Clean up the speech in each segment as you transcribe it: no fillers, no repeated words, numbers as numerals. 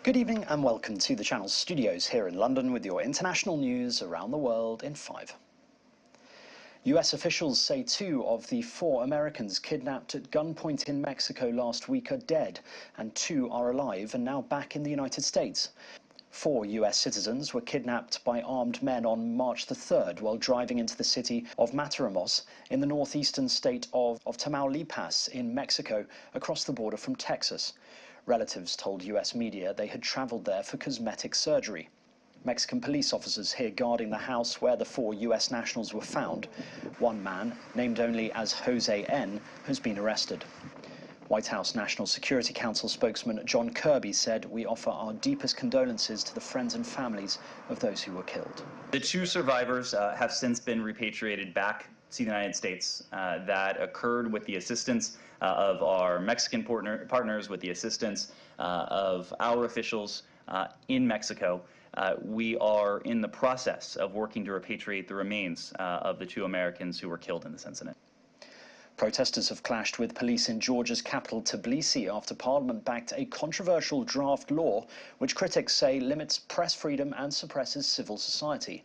Good evening and welcome to the Channel studios here in London with your international news around the world in 5. US officials say 2 of the 4 Americans kidnapped at gunpoint in Mexico last week are dead and 2 are alive and now back in the United States. 4 US citizens were kidnapped by armed men on March the 3rd while driving into the city of Matamoros in the northeastern state of Tamaulipas in Mexico across the border from Texas. Relatives told US media they had traveled there for cosmetic surgery. Mexican police officers here guarding the house where the 4 US nationals were found. One man, named only as Jose N., has been arrested. White House National Security Council spokesman John Kirby said, "We offer our deepest condolences to the friends and families of those who were killed." The 2 survivors have since been repatriated back to the United States. That occurred with the assistance of our Mexican partners, with the assistance of our officials in Mexico. We are in the process of working to repatriate the remains of the 2 Americans who were killed in this incident. Protesters have clashed with police in Georgia's capital Tbilisi after Parliament backed a controversial draft law which critics say limits press freedom and suppresses civil society.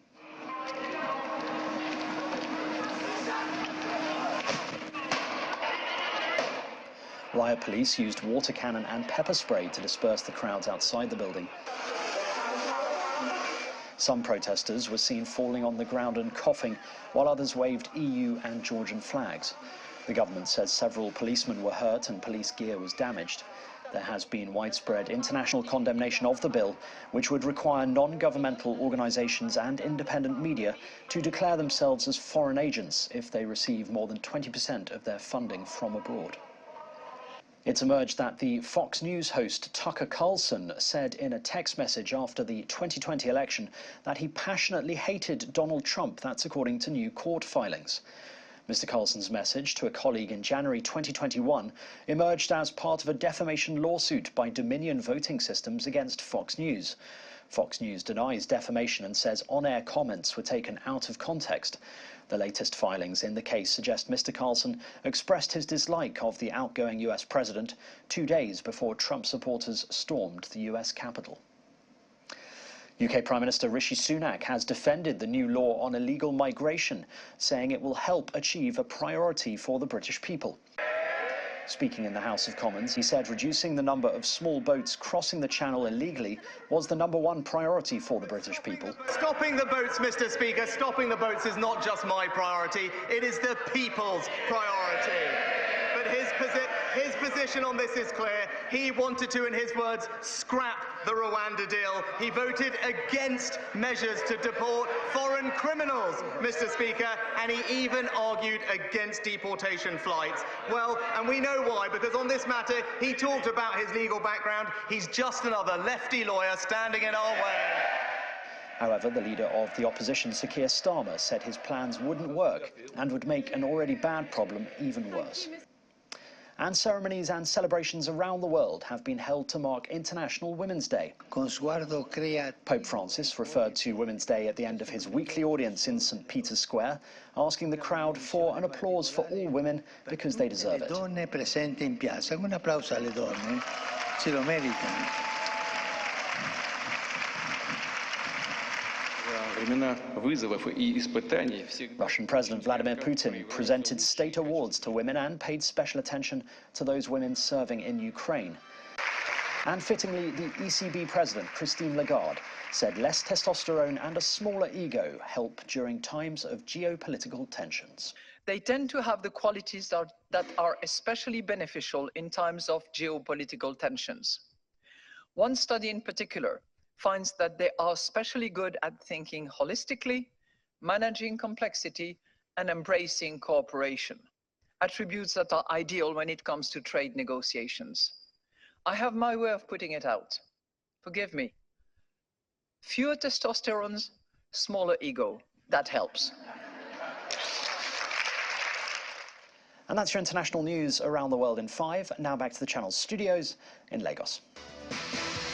Riot police used water cannon and pepper spray to disperse the crowds outside the building. Some protesters were seen falling on the ground and coughing, while others waved EU and Georgian flags. The government says several policemen were hurt and police gear was damaged. There has been widespread international condemnation of the bill, which would require non-governmental organisations and independent media to declare themselves as foreign agents if they receive more than 20% of their funding from abroad. It's emerged that the Fox News host Tucker Carlson said in a text message after the 2020 election that he passionately hated Donald Trump. That's according to new court filings. Mr. Carlson's message to a colleague in January 2021 emerged as part of a defamation lawsuit by Dominion Voting Systems against Fox News. Fox News denies defamation and says on-air comments were taken out of context. The latest filings in the case suggest Mr. Carlson expressed his dislike of the outgoing US president 2 days before Trump supporters stormed the US Capitol. UK Prime Minister Rishi Sunak has defended the new law on illegal migration, saying it will help achieve a priority for the British people. Speaking in the House of Commons, he said reducing the number of small boats crossing the Channel illegally was the #1 priority for the British people. Stopping the boats, Mr. Speaker, stopping the boats is not just my priority, it is the people's priority. But his position on this is clear. He wanted to, in his words, scrap the Rwanda deal. He voted against measures to deport foreign criminals, Mr. Speaker, and he even argued against deportation flights. Well, and we know why, because on this matter, he talked about his legal background. He's just another lefty lawyer standing in our way. However, the leader of the opposition, Sir Keir Starmer, said his plans wouldn't work and would make an already bad problem even worse. And ceremonies and celebrations around the world have been held to mark International Women's Day. Pope Francis referred to Women's Day at the end of his weekly audience in St. Peter's Square, asking the crowd for an applause for all women because they deserve it. Russian President Vladimir Putin presented state awards to women and paid special attention to those women serving in Ukraine. And fittingly, the ECB President, Christine Lagarde, said less testosterone and a smaller ego help during times of geopolitical tensions. They tend to have the qualities that are especially beneficial in times of geopolitical tensions. One study in particular finds that they are especially good at thinking holistically, managing complexity, and embracing cooperation, attributes that are ideal when it comes to trade negotiations. I have my way of putting it out. Forgive me. Fewer testosterones, smaller ego. That helps. And that's your international news around the world in 5. Now back to the Channel studios in Lagos.